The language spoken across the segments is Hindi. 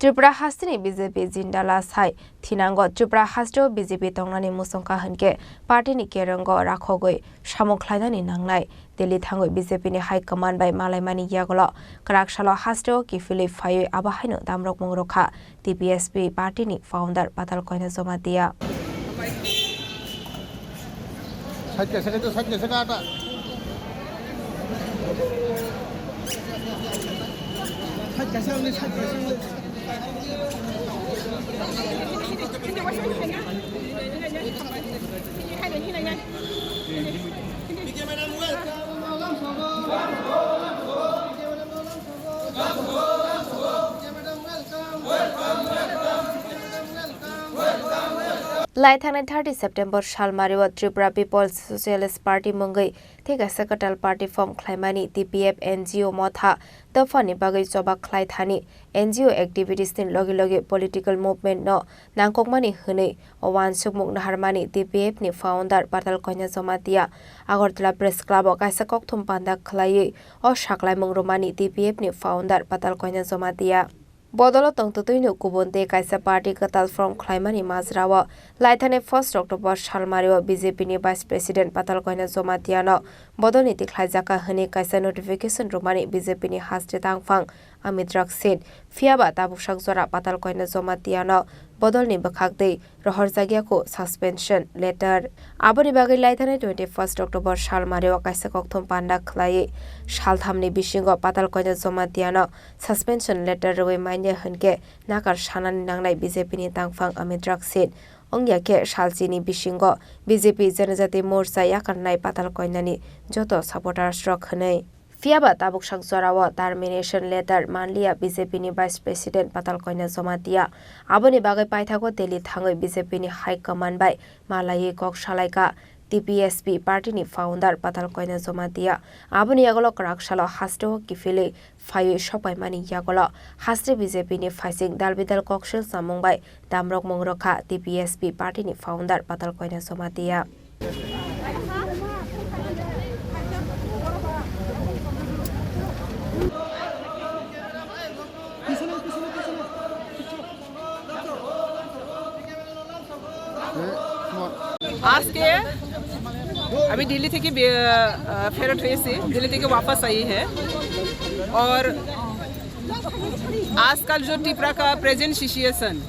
त्रिपुरा हास्तिनि बीजेपी जिंदाला साइ थिनांगो त्रिपुरा हास्तियाव बीजेपी तंनानि मुसंखा हनके पार्टीनि केरंगो राखोगै सामुख्लायनानि नांनाय दिल्ली थांगै बीजेपीनि हाइ कमान्ड बाय मालायमानि यागलो क्राकशालो हास्तियाव किफिलि फायै आबाहायनो दामरक मंगरखा टीपीएसपी पार्टीनि फाउंडार पाताल कयना जमा दिया लाइथाने 30 सेप्टेम्बर सालमारिव त्रिपुरा पीपल्स सोशलिस्ट पार्टी मंगै थेगा सकटाल पार्टी फॉर्म ख्लाइमानि टीपीएफ एनजीओ मथा दफानि बागै जबा ख्लाइथानि एनजीओ एक्टिविटीज नि लगे लगे पॉलिटिकल मूवमेंट न नांगकमानि हनै अवान सुकमुक नाहारमानि टीपीएफ नि फाउंडर पाताल कयना जमातिया आगरतला प्रेस क्लब काइसा कक्थुम पान्दा खलायै अ साकलाय मंगरमानि टीपीएफ नि फाउंडर पाताल कयना जमातिया बदल तंगतुइनो कुबोनते काइसा पार्टी कताल फ्रम ख्लाइमानि माजराव लाइथाने 1 अक्टोबर सालमारिव बीजेपी नि वाइस प्रेसिडेंट पाताल कयना जमातियान बदलनीति ख्लाइजाका हने काइसा नोटिफिकेशन रुमानि बीजेपी नि हास्ते तांगफां अमित रक्सिन फियाबा ताबुकसाक जरा पाताल कयना जमातियान बदलनि बखागदै रहर जागियाको सस्पेंशन लेटर आबोनि बागै लाइथाने 21 अक्टोबर सालमारिव काइसा कक्थुम पान्दा खलायै सालथामनि बिसिंग पाताल कयना जमातियान सस्पेंशन लेटर रुवे माइने हनके नाकार सानानि नांनाय बीजेपी नि तांगफां अमित रक्सिन अंग्याके सालचिनि बिसिंग बीजेपी जनजाति मोर्चा याकारनाय पाताल कयनानि जतो सपोर्टार्स रखनै फियाबा ताबुकसाक जराव टर्मिनेशन लेटर मानलिया बीजेपी नि वाइस प्रेसिडेंट पाताल कयना जमातिया आबोनि बागै पाइथाको दिल्ली थाङै बीजेपी नि हाइ कमान्ड बाय मालायै कक सालायका टीपीएसपी पार्टी नि फाउंडर पाताल कयना जमातिया आबोनि यागलो क्राकशालो हास्ते किफिले फायै सपायमानि यागलो हास्ते बीजेपी नि फाइसिंग दालबिदाल कक्सल सामुंबाय दामरक मंगरखा टीपीएसपी पार्टी नि फाउंडर पाताल कयना जमातिया आज के अभी दिल्ली থেকে ফেরত হয়েছে दिल्ली থেকে वापस आई है और आजकल जो त्रिपुरा का प्रेजेंट सिचुएशन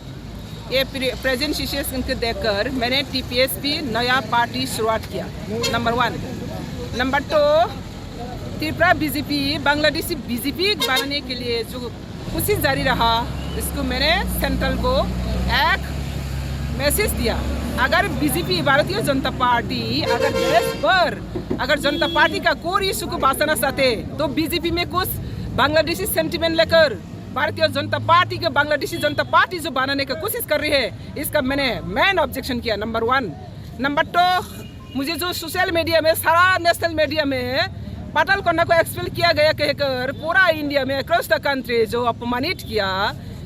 ये प्रेजेंट सिचुएशन को देखकर मैंने टीपीएसपी नया पार्टी शुरुआत किया number 1 number 2 Tripura BJP Bangladeshi BJP बनाने के लिए जो कोशिश जारी रहा इसको मैंने सेंट्रल को एक मैसेज दिया अगर बीजेपी भारतीय जनता पार्टी अगर देश भर अगर जनता पार्टी का कोई इशू को बांटना चाहते तो बीजेपी में कुछ बांग्लादेशी सेंटिमेंट लेकर भारतीय जनता पार्टी के बांग्लादेशी जनता पार्टी जो बनाने की कोशिश कर रही है इसका मैंने मेन ऑब्जेक्शन किया नंबर 1 नंबर 2 मुझे जो सोशल मीडिया में सारा नेशनल मीडिया में पाताल कयना को एक्सपेल किया गया कहकर पूरा इंडिया में अक्रॉस द कंट्री जो अपमानित किया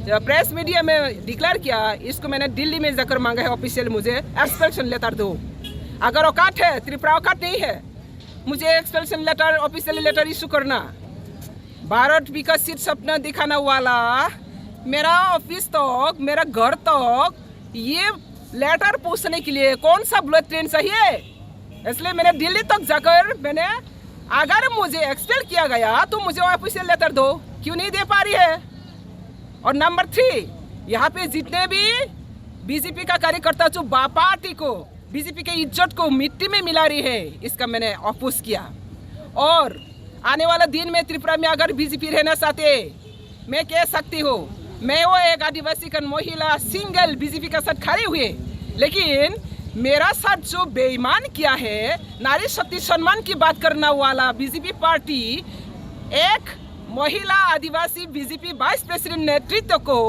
प्रेस मीडिया में डिक्लेयर किया इसको मैंने दिल्ली में जाकर मांगा है ऑफिशियल मुझे एक्सपेल्शन लेटर दो अगर औकात है त्रिपुरा औकात नहीं है मुझे एक्सपेल्शन लेटर ऑफिशियल लेटर इशू करना भारत विकसित सपना दिखाने वाला मेरा ऑफिस तक मेरा घर तक ये लेटर पूछने के लिए कौन सा बुलेट ट्रेन चाहिए इसलिए मैंने दिल्ली तक जाकर मैंने अगर मुझे एक्सपेल किया गया तो मुझे ऑफिशियल लेटर दो क्यों नहीं दे पा रही है और नंबर 3 यहाँ पे जितने भी बीजेपी का कार्यकर्ता जो पार्टी को बीजेपी के इज्जत को मिट्टी में मिला रही है इसका मैंने अपोज किया और आने वाला दिन में त्रिपुरा में अगर बीजेपी रहना चाहते मैं कह सकती हूँ मैं वो एक आदिवासी का महिला सिंगल बीजेपी के साथ खड़ी हुई लेकिन मेरा साथ जो बेईमान किया है नारी शक्ति सम्मान की बात करने वाला बीजेपी पार्टी एक महिला आदिवासी बीजेपी वाइस प्रेसिडेंट नेतृत्व को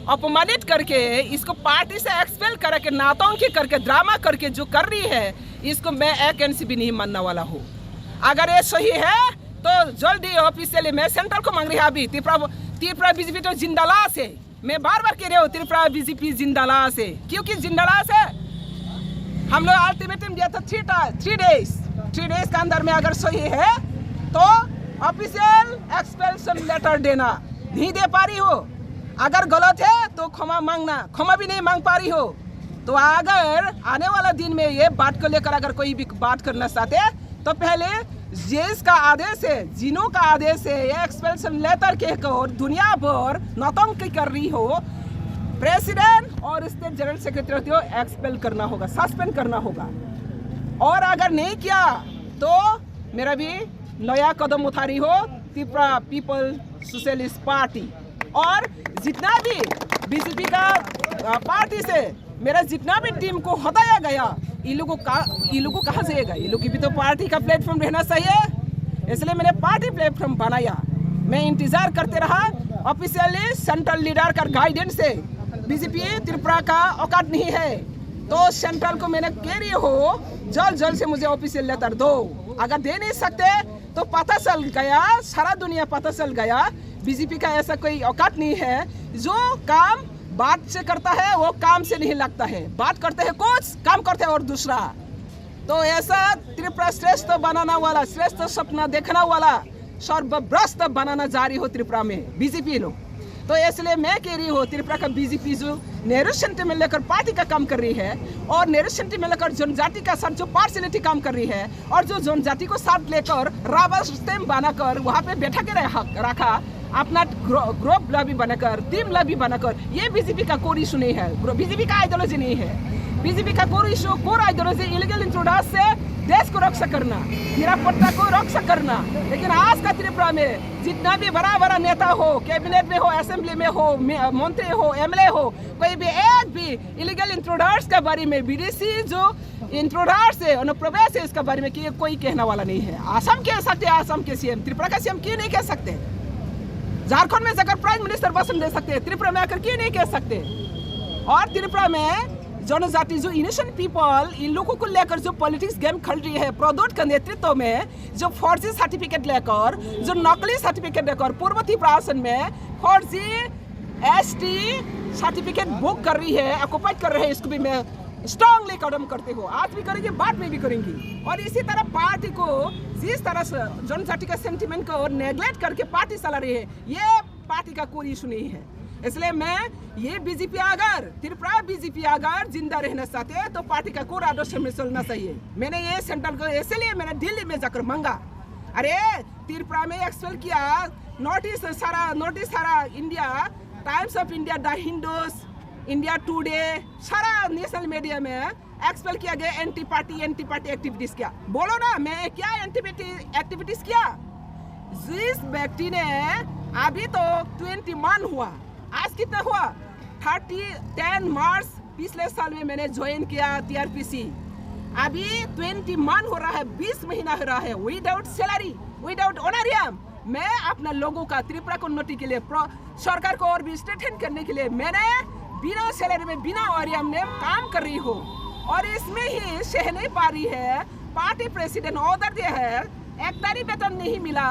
अपमानित करके इसको पार्टी से एक्सपेल करके नाटंकी करके ड्रामा करके जो कर रही है इसको मैं एक इंच भी नहीं मानने वाला हूँ अगर ये सही है तो जल्दी ऑफिशियली मैं सेंट्रल को मांग रही है अभी त्रिपुरा बीजेपी तो जिंदालाश है मैं बार बार कह रही हूँ त्रिपुरा बीजेपी जिंदालाश है क्योंकि जिंदालाश है हम लोग अल्टीमेटम दिया था 3 डेज के अंदर में अगर सही है तो ऑफिशियल एक्सपेल्शन लेटर देना नहीं दे पा रही हो अगर गलत है तो क्षमा मांगना, क्षमा भी नहीं मांग पा रही हो तो अगर आने वाला दिन में ये बात को लेकर अगर कोई भी बात करना चाहते तो पहले जेस का आदेश है, जिनो का आदेश है, ये एक्सपेल्शन लेटर के और दुनिया भर नौटंकी कर रही हो, प्रेसिडेंट और स्टेट जनरल सेक्रेटरी को एक्सपेल करना होगा, सस्पेंड करना होगा। और अगर नहीं किया तो मेरा भी नया कदम उठा रही हो त्रिपुरा पीपल सोशलिस्ट पार्टी। और जितना भी बीजेपी का पार्टी से मेरा जितना भी टीम को हटाया गया, ये लोगों को कहाँ से आएगा? ये लोग की भी तो पार्टी का प्लेटफॉर्म रहना चाहिए, इसलिए मैंने पार्टी प्लेटफॉर्म बनाया। मैं इंतजार करते रहा ऑफिशियली सेंट्रल लीडर का गाइडेंस से। बीजेपी त्रिपुरा का औकात नहीं है तो सेंट्रल को मैंने कह रही हो जल्द से मुझे ऑफिशियल लेटर दो। अगर दे नहीं सकते तो पता चल गया, सारा दुनिया पता चल गया बीजेपी का ऐसा कोई औकात नहीं है। जो काम बात से करता है वो काम से नहीं लगता है, बात करते हैं कुछ, काम करते हैं और दूसरा। तो ऐसा त्रिपुरा श्रेष्ठ बनाना वाला, श्रेष्ठ सपना देखना वाला सर्वभ्रष्ट बनाना जारी हो त्रिपुरा में बीजेपी लोग। तो इसलिए मैं कह रही हूँ त्रिपुरा का बीजेपी जो नेहरू सेंटिमेंट लेकर पार्टी का काम कर रही है और नेहरू सेंटिमेंट लेकर जनजाति का साथ जो पार्शलिटी काम कर रही है और जो जनजाति को साथ लेकर राबर सिस्टम बनाकर वहाँ पे बैठा के रखा, अपना ग्रुप लॉबी बनाकर, टीम लॉबी बनाकर, ये बीजेपी का कोर इशू नहीं है, बीजेपी का आइडियोलॉजी नहीं है। बीजेपी का कोर आइडियोलॉजी इलीगल इंट्रोडक्शन से देश को रक्षा करना, निरापत्ता को रक्षा करना। लेकिन आज का त्रिपुरा में जितना भी बड़ा नेता हो, कैबिनेट में हो, असेंबली में हो, मंत्री हो, एमएलए हो, कोई भी एक भी इलीगल इंट्रोडक्शन के बारे में, विदेशी जो इंट्रोडक्शन है, अनुप्रवेश है, इसके बारे में कोई कहने वाला नहीं है। असम कह सकते, असम के सीएम, त्रिपुरा का सीएम क्यों नहीं कह सकते? झारखंड में जाकर प्राइम मिनिस्टर भाषण दे सकते हैं, त्रिपुरा में आकर क्यों नहीं कह सकते? और त्रिपुरा में जनजाति जो इनोसेंट पीपल, इन लोगों को लेकर जो पॉलिटिक्स गेम खेल रही है प्रदोत के नेतृत्व में, जो फर्जी सर्टिफिकेट लेकर, जो नकली सर्टिफिकेट लेकर पूर्व त्रिपुरा में फर्जी एसटी सर्टिफिकेट बुक कर रही है, ऑक्युपाइड कर रहे हैं, इसको भी मैं स्ट्रांगली कदम करते हो, आज भी करेंगे, बाद में भी करेंगी। और इसी तरह पार्टी को जिस तरह से जनजाति का सेंटिमेंट को नेग्लेक्ट करके पार्टी चला रही है, ये पार्टी का कोई इशू नहीं है। इसलिए मैं ये बीजेपी अगर त्रिपुरा बीजेपी अगर जिंदा रहना चाहते हैं तो पार्टी का कोर आदर्श में चलना चाहिए। मैंने ये सेंट्रल को इसलिए मैंने दिल्ली में जाकर मांगा, अरे त्रिपुरा में एक्सपेल किया, नोटिस सारा India, times of India, the Hindus, India today, सारा नेशनल मीडिया में एक्सपेल किया गया एंटी पार्टी एक्टिविटीज किया। बोलो ना, मैं क्या एंटी एक्टिविटीज किया? जिस व्यक्ति ने अभी तो 21 हुआ, आज कितना हुआ? 10 मार्च पिछले साल में मैंने ज्वाइन किया टीआरपीसी, अभी 21 हो रहा है, 20 महीना हो रहा है, विदाउट सैलरी, विदाउट ऑनरियम। मैं अपना लोगों का त्रिपुरा को उन्नति के लिए, सरकार को और भी स्ट्रेंथन करने के लिए मैंने बिना सैलरी में, बिना ऑनरियम में काम कर रही हूँ। और इसमें ही सह नहीं पा रही है, पार्टी प्रेसिडेंट ऑर्डर दिया है, 1 तारीख वेतन नहीं मिला,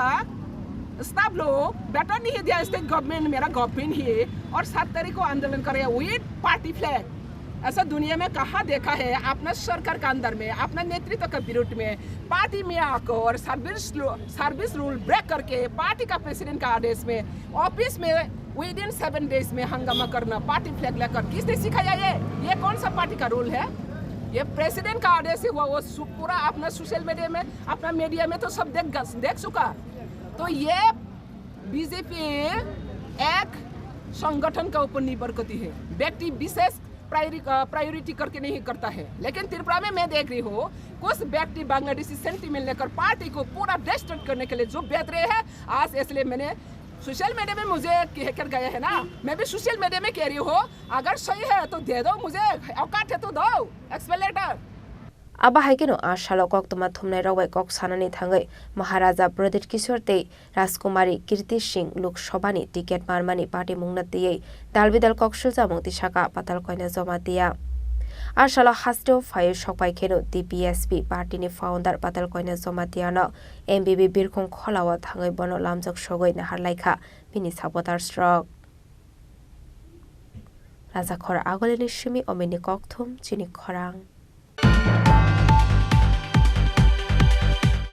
स्टाफ लोग बेटर नहीं दिया, स्टेट गवर्नमेंट मेरा गवर्नमेंट ही, और 7 तारीख को आंदोलन करे विद पार्टी फ्लैग। ऐसा दुनिया में कहाँ देखा है? अपना सरकार के अंदर में, अपना नेतृत्व के विरुद्ध में पार्टी में आकर सर्विस रूल ब्रेक करके पार्टी का प्रेसिडेंट का आदेश में ऑफिस में विदिन 7 डेज में हंगामा करना, पार्टी फ्लैग लेकर, किसने सिखाया ये कौन सा पार्टी का रूल है? ये प्रेसिडेंट का आदेश से हुआ, वो पूरा अपना सोशल मीडिया में, अपना मीडिया में तो सब देख चुका। तो ये बीजेपी एक संगठन का ऊपर निर्भर करती है, व्यक्ति विशेष प्रायोरिटी करके नहीं करता है। लेकिन त्रिपुरा में मैं देख रही हूँ कुछ व्यक्ति बांग्लादेशी सेंटिमेंट लेकर पार्टी को पूरा डिस्ट्रैक्ट करने के लिए जो बैठ रहे हैं आज। इसलिए मैंने सोशल मीडिया में मुझे कहकर गया है ना, मैं भी सोशल मीडिया में कह रही हूँ, अगर सही है तो दे दो, मुझे औकात है तो दो एक्सपेलेटर। अब हाइकेनो आशालो कक्तमा थुमनाय रावबाय कक सानानै थाङै महाराजा प्रदीप किशोर तै राजकुमारी कीर्ति सिंह लोकसभानि टिकेट मारमानि पार्टी मुंगना तैयै दालबिदाल कक्सुलजा मुंगति साका पाताल कयना जमा दिया। आशालो हास्टेव फाय सकबाय खेनो DPSP पार्टीनि फाउन्डार पाताल कयना जमा दियानो MBB बिरखं खलावा थाङै बनो लामजक सगै नाहारलायखा बिनि सापतार स्ट्रक राजा खर आगलेनि सिमी अमेनि ककथुम चिनि खरां।